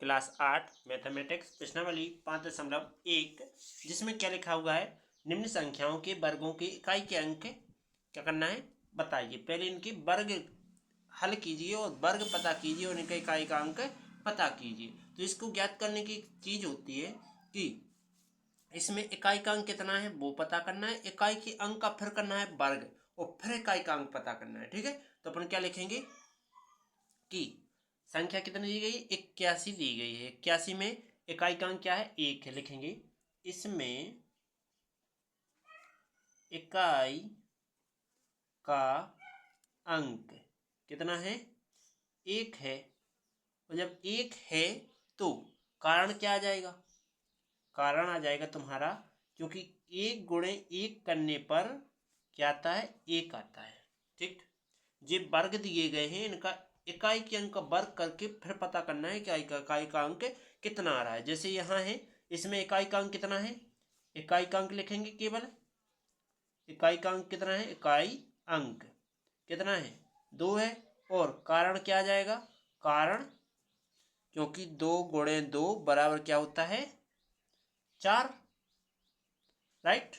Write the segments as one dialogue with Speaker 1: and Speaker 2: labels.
Speaker 1: Class 8 mathematics प्रश्नावली 5.1, जिसमें क्या लिखा हुआ है, निम्न संख्याओं के वर्गों की इकाई के अंक क्या करना है बताइए। पहले इनके वर्ग हल कीजिए और वर्ग पता कीजिए और इनका इकाई का अंक पता कीजिए। तो इसको ज्ञात करने की चीज होती है कि इसमें इकाई का अंक कितना है वो पता करना है, इकाई के अंक का फिर करना है वर्ग और फिर इकाई का अंक पता करना है। ठीक है, तो अपन क्या लिखेंगे कि संख्या कितनी दी गई, 81 दी गई है। 81 में इकाई का अंक क्या है, 1 है। लिखेंगे इसमें इकाई का अंक कितना है, 1 है। और जब 1 है तो कारण क्या आ जाएगा, कारण आ जाएगा तुम्हारा, क्योंकि 1 गुणे 1 करने पर क्या आता है, 1 आता है। ठीक, ये वर्ग दिए गए हैं, इनका इकाई के अंक का वर्ग करके फिर पता करना है कि इकाई का अंक कितना आ रहा है। जैसे यहाँ है, इसमें इकाई का अंक कितना है, इकाई का अंक लिखेंगे केवल, इकाई का अंक कितना है, इकाई अंक कितना है, 2 है। और कारण क्या आ जाएगा, कारण क्योंकि 2 गुणे 2 बराबर क्या होता है, 4, राइट।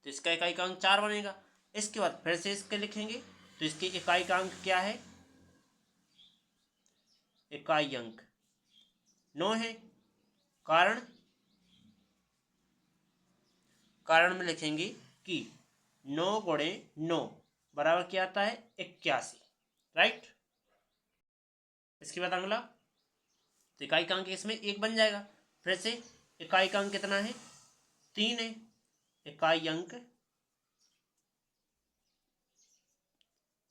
Speaker 1: तो इसका इकाई का अंक 4 बनेगा। इसके बाद फिर से इसके लिखेंगे, तो इसकी इकाई का अंक क्या है, इकाई अंक 9 है। कारण कारण में लिखेंगे कि 9 गुणे 9 बराबर क्या आता है, 81, राइट। इसके बाद अगला, तो इकाई का अंक इसमें 1 बन जाएगा। फिर से इकाई का अंक कितना है, 3 है। इकाई अंक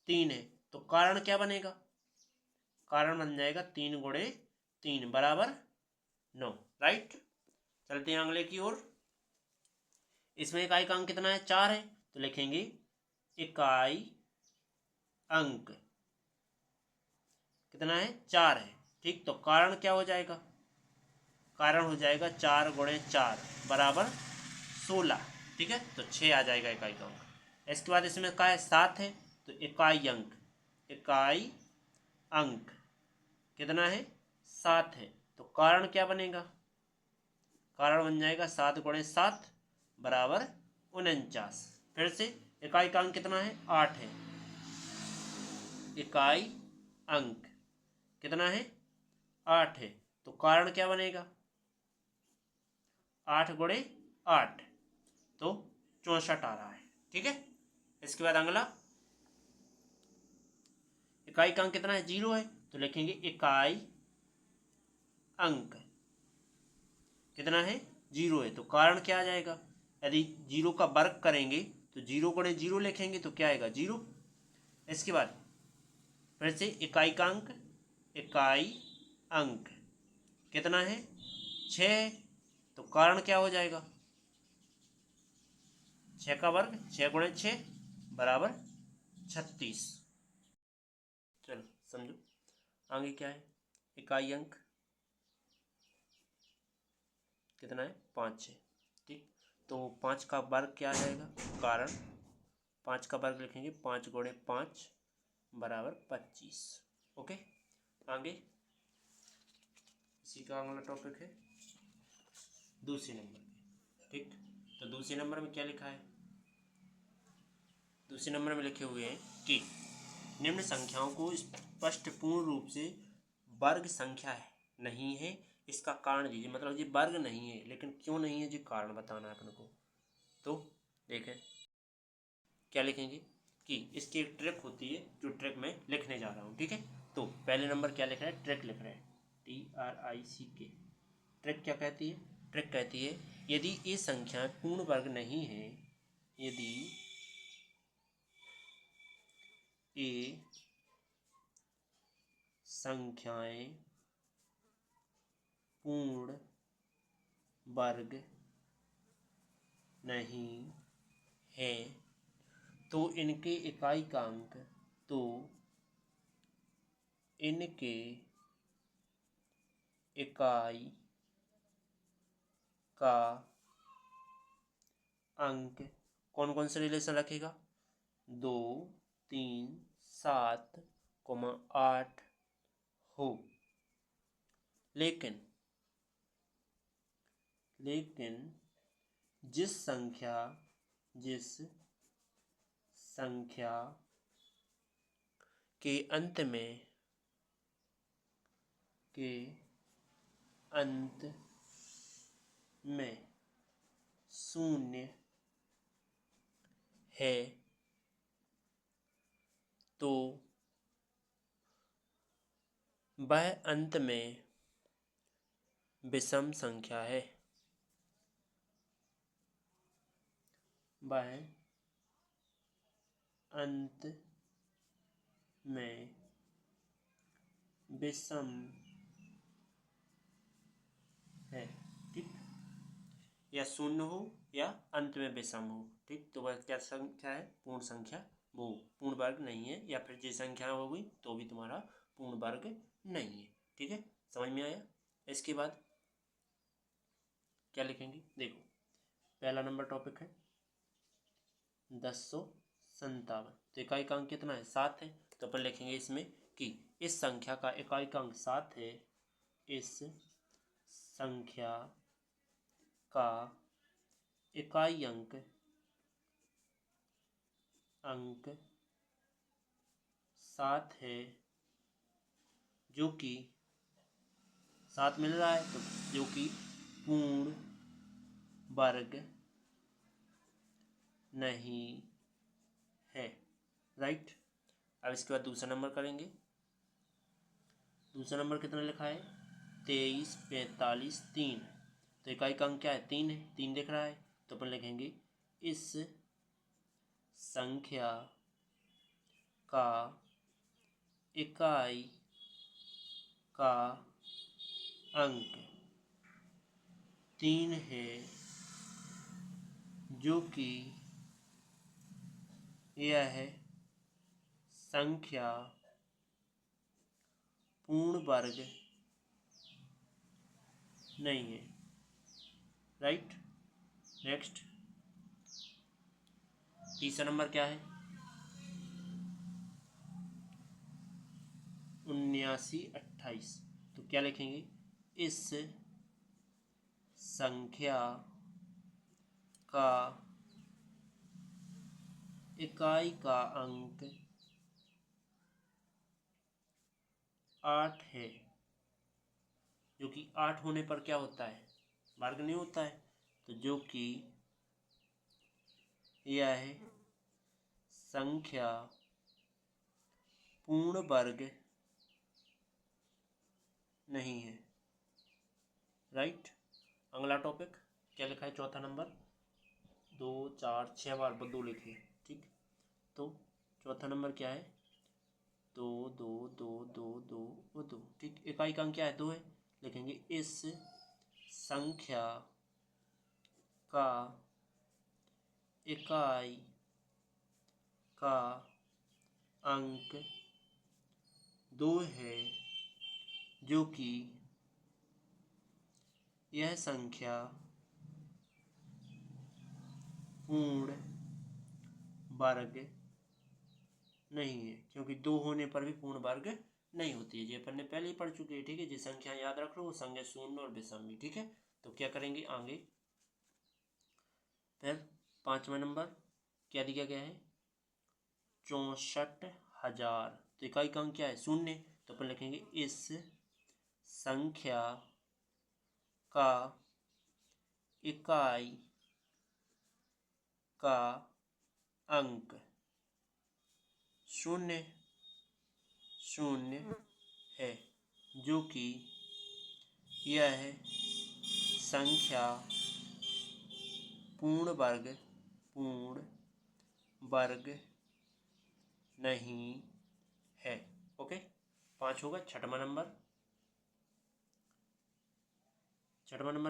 Speaker 1: 3 है, तो कारण क्या बनेगा, कारण बन जाएगा 3 गुणे 3 बराबर 9, राइट। चलते हैं अगले की ओर। इसमें इकाई का अंक कितना है, 4 है। तो लिखेंगे इकाई अंक कितना है, 4 है। ठीक, तो कारण क्या हो जाएगा, कारण हो जाएगा 4 गुणे 4 बराबर 16। ठीक है, तो 6 आ जाएगा इकाई का अंक। इसके बाद इसमें क्या है, 7 है। तो इकाई अंक कितना है, 7 है। तो कारण क्या बनेगा, कारण बन जाएगा 7 गुणे 7 बराबर 49। फिर से इकाई का अंक कितना है, 8 है। इकाई अंक कितना है, 8 है। तो कारण क्या बनेगा, 8 गुणे 8 तो 64 आ रहा है। ठीक है, इसके बाद अगला, इकाई का अंक कितना है, 0 है। तो लिखेंगे इकाई अंक कितना है, 0 है। तो कारण क्या आ जाएगा, यदि 0 का वर्ग करेंगे तो 0 गुणे 0 लिखेंगे तो क्या आएगा, 0। इसके बाद फिर से इकाई अंक कितना है, 6 है। तो कारण क्या हो जाएगा, 6 का वर्ग, 6 गुणे 6 बराबर 36। चलो समझो आगे क्या है, इकाई अंक कितना है, 5 है। ठीक, तो 5 का वर्ग क्या आ जाएगा, कारण 5 का वर्ग लिखेंगे, 5 गुणे 5 बराबर 25। ओके, आगे इसी का अगला टॉपिक है दूसरे नंबर में। ठीक, तो दूसरे नंबर में क्या लिखा है, दूसरे नंबर में लिखे हुए हैं कि निम्न संख्याओं को स्पष्ट पूर्ण रूप से वर्ग संख्या है नहीं है, इसका कारण दीजिए। मतलब ये वर्ग नहीं है, लेकिन क्यों नहीं है ये कारण बताना है अपन को। तो देखें क्या लिखेंगे कि इसकी एक ट्रिक होती है, जो ट्रिक मैं लिखने जा रहा हूँ। ठीक है, तो पहले नंबर क्या लिख रहे हैं, ट्रिक लिख रहे हैं, TRICK। ट्रिक क्या कहती है, ट्रिक कहती है यदि ये संख्या पूर्ण वर्ग नहीं है, यदि ये संख्याएं पूर्ण वर्ग नहीं है तो इनके इकाई का अंक, तो इनके इकाई का अंक कौन कौन से रिलेशन रखेगा, 2, 3, 7, 8 हो। लेकिन जिस संख्या के अंत में शून्य है तो वह अंत में विषम संख्या है। वह अंत में विषम है, ठीक, या शून्य हो या अंत में विषम हो, ठीक। तो वह क्या संख्या है? पूर्ण संख्या, वो पूर्ण वर्ग नहीं है, या फिर जो संख्या होगी तो भी तुम्हारा पूर्ण वर्ग नहीं है, ठीक है। समझ में आया? इसके बाद क्या लिखेंगे? देखो, पहला नंबर टॉपिक है 1057। तो इकाई का अंक कितना है? 7 है। तो अपन लिखेंगे इसमें कि इस संख्या का इकाई का अंक 7 है। इस संख्या का इकाई अंक 7 है, जो कि 7 मिल रहा है, तो जो कि पूर्ण वर्ग नहीं है, राइट। अब इसके बाद दूसरा नंबर करेंगे। दूसरा नंबर कितना लिखा है? 23, 45, 3। तो इकाई का अंक क्या है? 3 है। 3 दिख रहा है, तो अपन लिखेंगे इस संख्या का इकाई का अंक 3 है, जो कि यह संख्या पूर्ण वर्ग नहीं है, राइट। नेक्स्ट, तीसरा नंबर क्या है? 79, 28। तो क्या लिखेंगे? इस संख्या का इकाई का अंक 8 है, जो कि 8 होने पर क्या होता है? वर्ग नहीं होता है। तो जो कि यह संख्या पूर्ण वर्ग नहीं है, राइट। अगला टॉपिक क्या लिखा है? चौथा नंबर 2, 4, 6 बार 2 लिखे, ठीक। तो चौथा नंबर क्या है? 2, 2, 2, 2, 2 और 2, ठीक। इकाई का अंक क्या है? 2 है। लिखेंगे इस संख्या का इकाई का अंक 2 है, जो कि यह संख्या पूर्ण वर्ग नहीं है, क्योंकि 2 होने पर भी पूर्ण वर्ग नहीं होती है। ये अपन ने पहले ही पढ़ चुके हैं, ठीक है। जो संख्या याद रख लो, वो संज्ञा शून्य और विषम भी, ठीक है। तो क्या करेंगे आगे? फिर 5वां नंबर क्या दिया गया है? 64,000। तो इकाई का अंक क्या है? 0। तो अपन लिखेंगे इस संख्या का इकाई का अंक 0 है, जो कि यह संख्या पूर्ण वर्ग नहीं है, ओके। 5 होगा। छठवां नंबर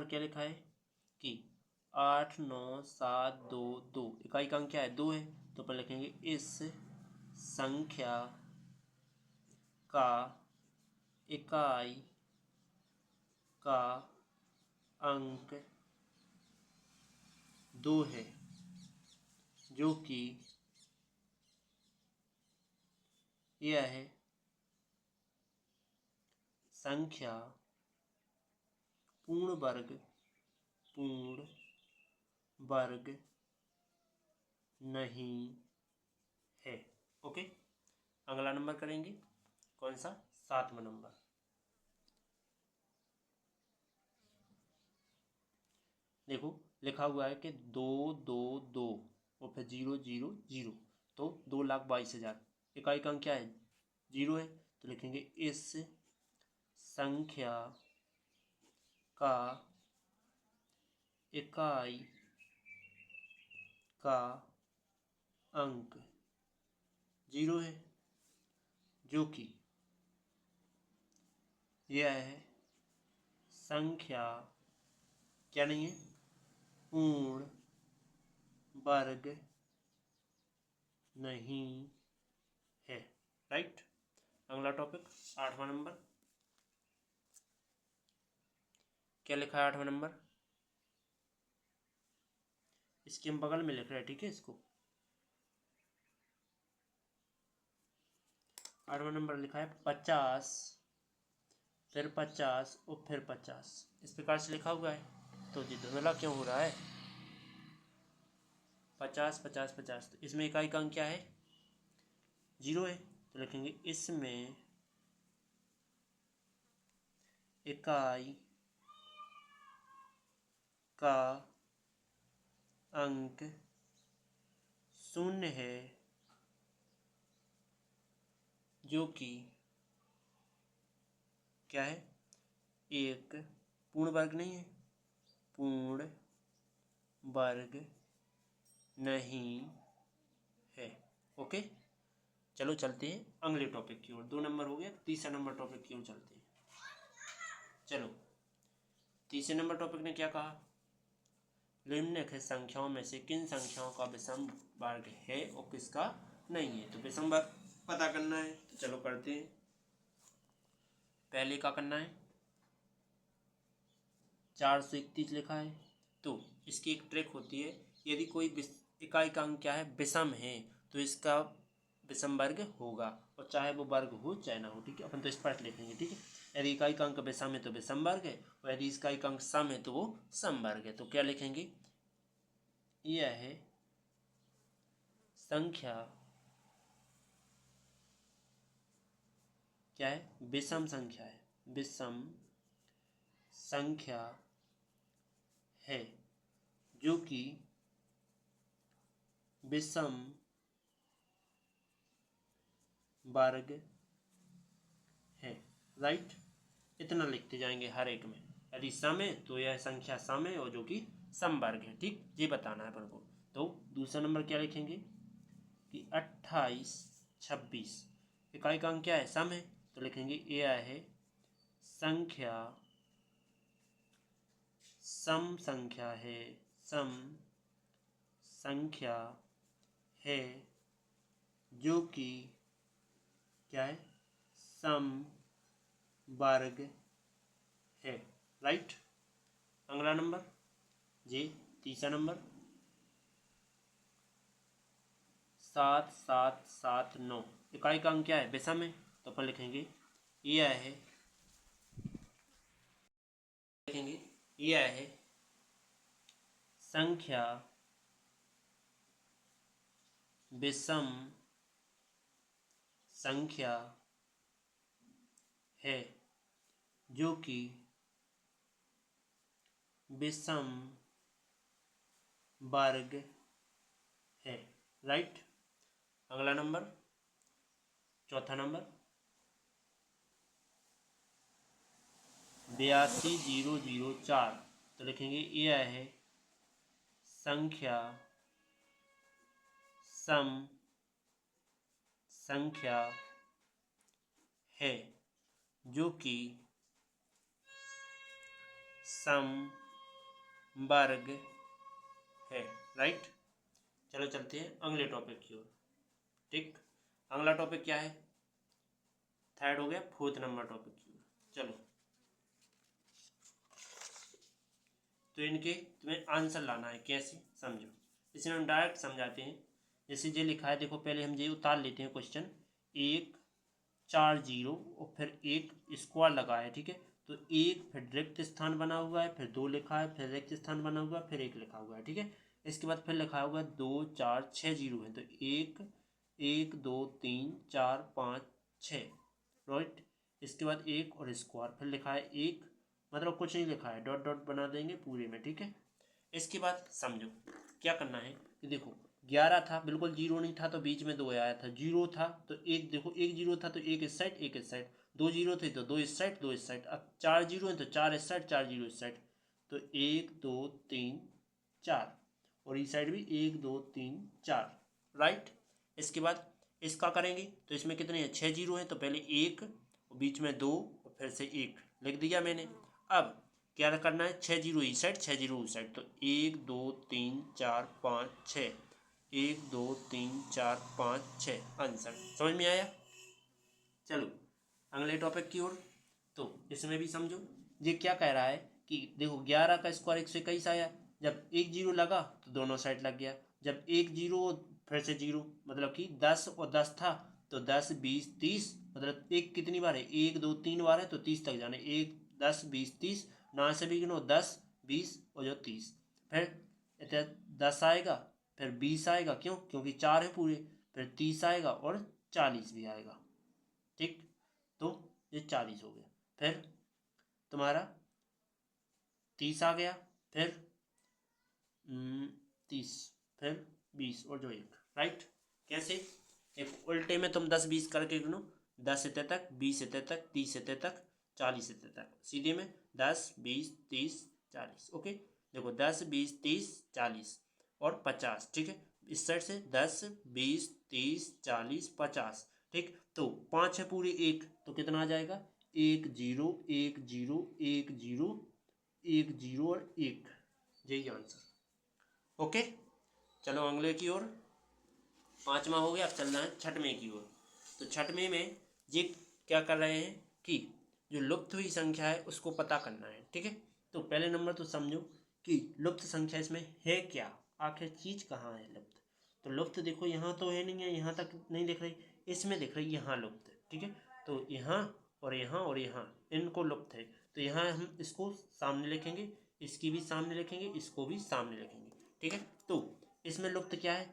Speaker 1: क्या लिखा है कि 8, 9, 7, 2, 2। इकाई का अंक क्या है? 2 है। तो अपन लिखेंगे इस संख्या का इकाई का अंक 2 है, जो कि यह संख्या पूर्ण वर्ग नहीं है। ओके, अगला नंबर करेंगे, कौन सा? 7वां नंबर। देखो लिखा हुआ है कि 222 और फिर 000, तो 2,22,000। इकाई का अंक क्या है? 0 है, तो लिखेंगे इस संख्या का इकाई का अंक 0 है, जो कि यह है संख्या क्या नहीं है? पूर्ण वर्ग नहीं है। राइट। अगला टॉपिक 8वां नंबर। क्या लिखा है 8वां नंबर? इसके हम बगल में लिख रहे हैं, ठीक है। इसको 8वां नंबर लिखा है 50, फिर 50 और फिर 50, इस प्रकार से लिखा हुआ है। तो जी धुंधला क्यों हो रहा है? 50 50 50, तो इसमें इकाई का अंक क्या है? 0 है, तो लिखेंगे इसमें इकाई का अंक 0 है, जो कि क्या है? एक पूर्ण वर्ग नहीं है, पूर्ण वर्ग नहीं है। ओके, चलो चलते हैं अगले टॉपिक की ओर। 2 नंबर हो गया, 3रा नंबर टॉपिक की ओर चलते हैं। चलो, 3रे नंबर टॉपिक ने क्या कहा? निम्नलिखित संख्याओं में से किन संख्याओं का विषम वर्ग है और किसका नहीं है? तो विषम वर्ग पता करना है, तो चलो करते हैं। पहले क्या करना है? 431 लिखा है, तो इसकी एक ट्रिक होती है, यदि कोई इकाई का अंक क्या है? विषम है, तो इसका विषम वर्ग होगा, और चाहे वो वर्ग हो चाहे ना हो, ठीक है। अपन तो स्पष्ट लिखेंगे, ठीक है। यदि इकाई का अंक विषम है तो विषम वर्ग है, और यदि इसका इकाई अंक सम है तो वो सम वर्ग है। तो क्या लिखेंगे? यह है संख्या क्या है? विषम संख्या है, विषम संख्या है, जो कि विषम वर्ग है। राइट, इतना लिखते जाएंगे हर एक में। यदि सम है तो यह संख्या सम है, और जो कि सम वर्ग है, ठीक, ये बताना है अपन को। तो दूसरा नंबर क्या लिखेंगे कि 28 26, इकाई का अंक क्या है? सम है, तो लिखेंगे यह है संख्या सम संख्या है, सम संख्या है, जो कि क्या है? सम वर्ग है। राइट। अगला नंबर जी 3रा नंबर 7 7 7 9, इकाई का अंक क्या है? विषम है, तो अपन लिखेंगे यह है संख्या विषम संख्या है, जो कि विषम वर्ग है। राइट। अगला नंबर 4था नंबर 82,004, तो लिखेंगे यह है संख्या सम संख्या है, जो कि सम वर्ग है। राइट। चलो चलते हैं अगले टॉपिक की ओर, ठीक। अगला टॉपिक क्या है? 3rd हो गया, 4th नंबर टॉपिक की ओर चलो। तो इनके तुम्हें आंसर लाना है, कैसे? समझो, इसे हम डायरेक्ट समझाते हैं। जैसे ये लिखा है, देखो पहले हम ये उतार लेते हैं क्वेश्चन। 1 4 जीरो और फिर एक स्क्वायर लगा है, ठीक है। तो एक फिर रिक्त स्थान बना हुआ है, फिर 2 लिखा है, फिर रिक्त स्थान बना हुआ है, फिर 1 लिखा हुआ है, ठीक है। इसके बाद फिर लिखा हुआ है 2 4 6 जीरो है, तो 1 1 2 3 4 5 6, राइट। इसके बाद एक और स्क्वायर, फिर लिखा है 1, मतलब कुछ नहीं लिखा है, डॉट डॉट बना देंगे पूरे में, ठीक है। इसके बाद समझो क्या करना है कि देखो 11 था, बिल्कुल जीरो नहीं था तो बीच में 2 आया था, जीरो था तो एक, देखो एक जीरो था तो एक इस साइड एक इस साइड, 2 जीरो थे तो 2 इस साइड 2 इस साइड, अब 4 जीरो है तो 4 इस साइड 4 जीरो इस साइड, तो 1 2 3 4, और इस साइड भी 1 2 3 4, राइट। इसके बाद इसका करेंगे तो इसमें कितने हैं, 6 जीरो हैं, तो पहले 1, बीच में 2 और फिर से 1 लिख दिया मैंने। अब क्या करना है, 6 जीरो इस साइड 6 जीरो उस साइड, तो 1 2 3 4 5 6, 1 2 3 4 5 6, आंसर। समझ में आया। चलो अगले टॉपिक की ओर। तो इसमें भी समझो ये क्या कह रहा है कि देखो 11 का स्क्वायर 121 आया, जब एक जीरो लगा तो दोनों साइड लग गया, जब एक जीरो फिर से जीरो, मतलब कि 10 और 10 था तो 10 20 30, मतलब एक कितनी बार है, 1 2 3 बार है तो 30 तक जाने, 1 10 20 30, 9 से भी गिनो, 10 20 और जो 30, फिर इतना 10 आएगा, फिर 20 आएगा, क्यों, क्योंकि 4 है पूरे, फिर 30 आएगा और 40 भी आएगा, ठीक। तो ये 40 हो गया, फिर तुम्हारा 30 आ गया, फिर 30, फिर 20 और जो 1, राइट। कैसे, एक उल्टे में तुम 10 20 करके गिनो, 10 इतने तक, 20 इतने तक, 30 इतने तक, 40 इतने तक, सीधे में 10 20 30 40, ओके। देखो 10 20 30 40 और 50, ठीक है। इस साइड से 10 20 30 40 50, ठीक। तो 5 है पूरी, एक तो कितना आ जाएगा, 1 0 1 0 1 0 1 0 और 1, यही आंसर, ओके। चलो अगले की ओर, पांचवा हो गया, अब चलना है छठवें की ओर। तो छठवें में ये क्या कर रहे हैं कि जो लुप्त हुई संख्या है उसको पता करना है, ठीक है। तो पहले नंबर तो समझो कि लुप्त संख्या इसमें है क्या, आखिर चीज कहाँ है लुप्त। तो लुप्त देखो यहाँ तो है नहीं है, यहाँ तक नहीं दिख रही, इसमें दिख रही, यहाँ लुप्त है, ठीक है। तो यहाँ और यहाँ और यहाँ इनको लुप्त है, तो यहाँ हम इसको सामने लिखेंगे, इसकी भी सामने लिखेंगे, इसको भी सामने लिखेंगे, ठीक है। तो इसमें लुप्त क्या है,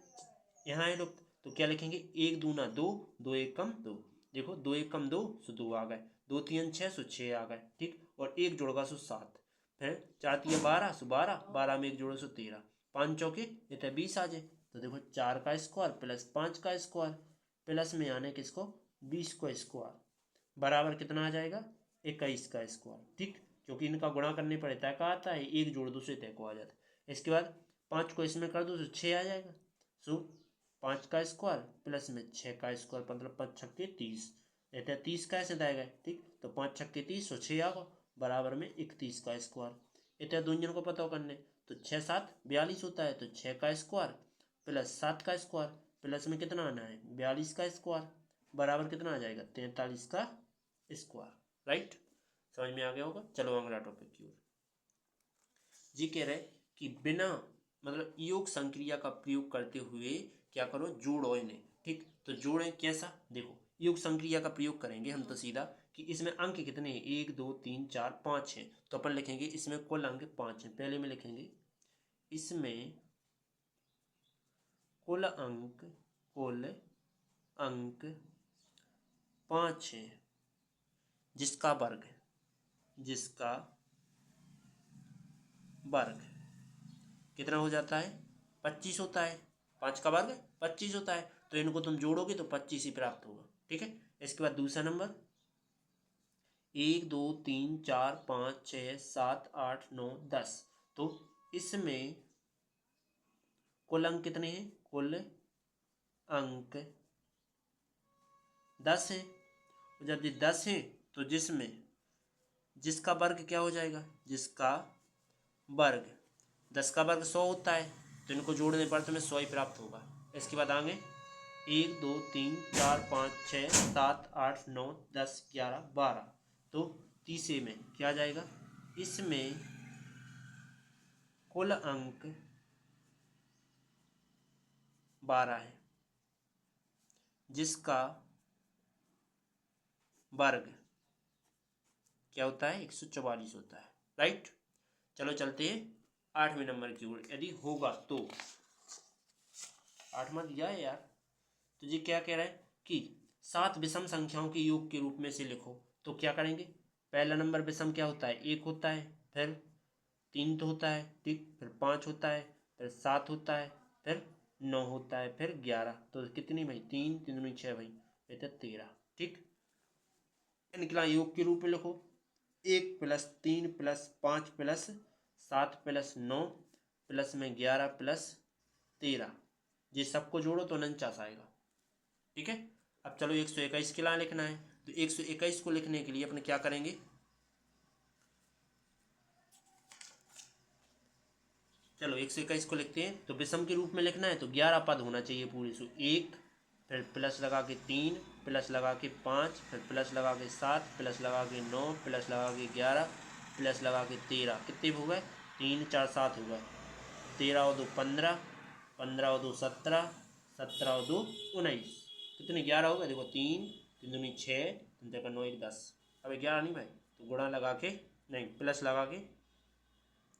Speaker 1: यहाँ है लुप्त, तो क्या लिखेंगे, 1 दूना 2, 2 1 कम 2, देखो 2 1 कम 2 सो 2 आ गए, 2 3 6 सो 6 आ गए, ठीक। और एक जुड़गा सो 7, फिर 4 3 12 सो 12, 12 में एक जोड़ो सो 13, 5 चौके इतने 20 आ जाए। तो देखो 4 का स्क्वायर प्लस 5 का स्क्वायर प्लस में आने किसको, 20 को स्क्वायर, बराबर कितना आ जाएगा, 21 का स्क्वायर, ठीक। क्योंकि इनका गुणा करने पर तय का आता है, एक जोड़ दो से तय को आ जाता है। इसके बाद 5 को इसमें कर दो तो 6 आ जाएगा, सो 5 का स्क्वायर प्लस में 6 का स्क्वायर, मतलब 5 छक्के 30, इतना 30 कैसे आएगा, ठीक। तो 5 छक्के 30 और 6 आगा बराबर में 31 का स्क्वायर, इतना दोनों को पता करने। तो 6 7 42 होता है, तो 6 का स्क्वायर प्लस 7 का स्क्वायर प्लस में कितना आना है, 42 का स्क्वायर, बराबर कितना आ जाएगा, 43 का स्क्वायर, राइट। समझ में आ गया होगा। चलो अगला टॉपिक की ओर। जी कह रहे कि बिना मतलब योग संक्रिया का प्रयोग करते हुए क्या करो, जोड़ो इन्हें, ठीक। तो जोड़ें कैसा, देखो योग संक्रिया का प्रयोग करेंगे हम तो सीधा कि इसमें अंक कितने हैं, 1 2 3 4 5 हैं, तो अपन लिखेंगे इसमें कुल अंक 5 हैं। पहले में लिखेंगे इसमें कुल अंक 5 हैं, जिसका वर्ग कितना हो जाता है, 25 होता है, 5 का वर्ग 25 होता है, तो इनको तुम जोड़ोगे तो 25 ही प्राप्त होगा, ठीक है। इसके बाद दूसरा नंबर 1 2 3 4 5 6 7 8 9 10, तो इसमें कुल अंक कितने हैं, कुल अंक 10 है, जब ये 10 है तो जिसका वर्ग क्या हो जाएगा, जिसका वर्ग 10 का वर्ग 100 होता है, तो इनको जोड़ने पर तुम्हें 100 ही प्राप्त होगा। इसके बाद आगे 1 2 3 4 5 6 7 8 9 10 11 12, तो तीसरे में क्या आ जाएगा, इसमें कुल अंक 12 है, जिसका वर्ग क्या होता है 144 होता है, राइट। चलो चलते हैं 8वें नंबर की ओर। यदि होगा तो 8वां दिया है यार, तो ये क्या कह रहा है कि 7 विषम संख्याओं के योग के रूप में से लिखो। तो क्या करेंगे, पहला नंबर विषम क्या होता है 1 होता है, फिर 3 तो होता है, ठीक, फिर 5 होता है, फिर 7 होता है, फिर 9 होता है, फिर 11। तो कितनी भाई 3 3 दूनी 6 भाई, ये तो 13, ठीक। निकला योग के रूप में लिखो 1 + 3 + 5 + 7 + 9 प्लस में 11 + 13, ये सबको जोड़ो तो 49 आएगा, ठीक है। अब चलो 121 के लिए लिखना है, तो 121 को लिखने के लिए अपने क्या करेंगे, चलो 121 को लिखते हैं। तो विषम के रूप में लिखना है तो 11 पद होना चाहिए पूरे। सो 1, फिर प्लस लगा के 3, प्लस लगा के 5, फिर प्लस लगा के 7, प्लस लगा के 9, प्लस लगा के 11, प्लस लगा के 13। कितने हो गए 3 4 7 हो गए। 13 और 2 15, 15 और 2 17, 17 और 2 19, कितने 11 हो गए। देखो 3 3 दूनी 6, 3 3 9 1 10। अब 11 नहीं भाई, तो गुणा लगा के नहीं प्लस लगा के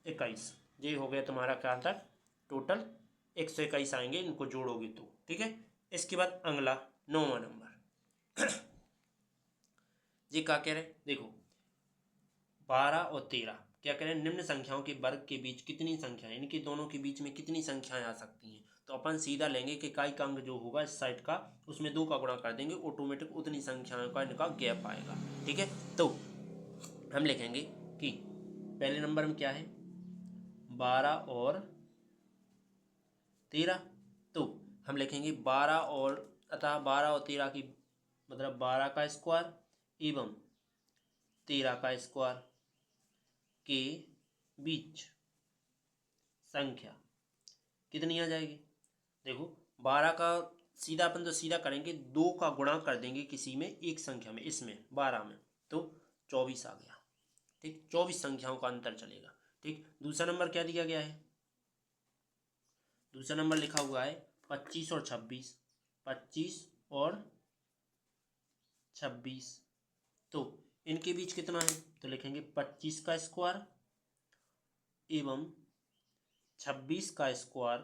Speaker 1: 21, ये हो गया तुम्हारा क्या तक टोटल 121 आएंगे, इनको जोड़ोगे तो, ठीक है। इसके बाद अगला 9वां नंबर ये क्या कह रहे हैं, देखो 12 और 13 क्या कह रहे हैं, निम्न संख्याओं के वर्ग के बीच कितनी संख्या, इनके दोनों के बीच में कितनी संख्याएं आ सकती हैं। तो अपन सीधा लेंगे कि इकाई का अंक जो होगा इस साइड का, उसमें 2 का गुणा कर देंगे, ऑटोमेटिक उतनी संख्याओं का इनका गैप आएगा, ठीक है। तो हम लिखेंगे कि पहले नंबर में क्या है 12 और 13, तो हम लिखेंगे 12 और, अतः 12 और 13 की मतलब 12 का स्क्वायर एवं 13 का स्क्वायर के बीच संख्या कितनी आ जाएगी। देखो 12 का सीधा अपन तो सीधा करेंगे, 2 का गुणा कर देंगे किसी में एक संख्या में, इसमें 12 में, तो 24 आ गया, ठीक। 24 संख्याओं का अंतर चलेगा, ठीक। दूसरा नंबर क्या दिया गया है, दूसरा नंबर लिखा हुआ है 25 और 26, 25 और 26, तो इनके बीच कितना है, तो लिखेंगे 25 का स्क्वायर एवं 26 का स्क्वायर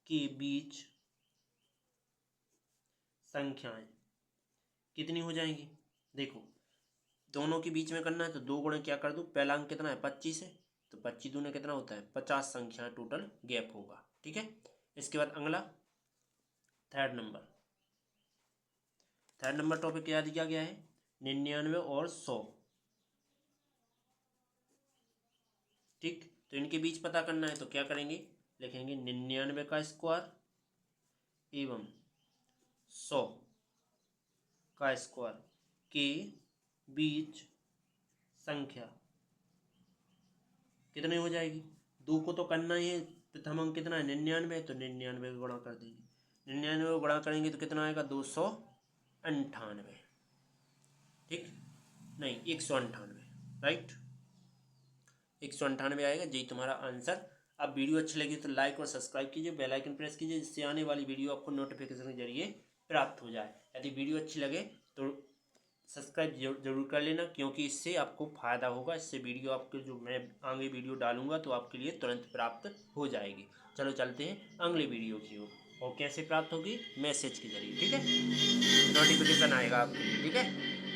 Speaker 1: के बीच संख्याएं कितनी हो जाएंगी। देखो दोनों के बीच में करना है तो 2 गुणे क्या कर दो, पहला अंक कितना है 25 है, तो 25 दूने कितना होता है 50 संख्या टोटल गैप होगा, ठीक है। इसके बाद अगला थर्ड नंबर टॉपिक क्या दिया गया है 99 और 100, ठीक। तो इनके बीच पता करना है तो क्या करेंगे, लिखेंगे 99 का स्क्वायर एवं 100 का स्क्वायर के बीच संख्या कितनी हो जाएगी। 2 को तो करना ही है, प्रथम अंक कितना है 99, तो 99 को गुणा कर देंगे, 99 को गुणा करेंगे तो कितना आएगा 298, ठीक, नहीं 198, राइट, 198 आएगा, यही तुम्हारा आंसर। अब वीडियो अच्छी लगी तो लाइक और सब्सक्राइब कीजिए, बेल आइकन प्रेस कीजिए, जिससे आने वाली वीडियो आपको नोटिफिकेशन के जरिए प्राप्त हो जाए। यदि वीडियो अच्छी लगे तो सब्सक्राइब जरूर कर लेना, क्योंकि इससे आपको फ़ायदा होगा, इससे वीडियो आपके जो मैं आगे वीडियो डालूंगा तो आपके लिए तुरंत प्राप्त हो जाएगी। चलो चलते हैं अगले वीडियो की ओर, और कैसे प्राप्त होगी, मैसेज के जरिए, ठीक है, नोटिफिकेशन आएगा आपके लिए, ठीक है।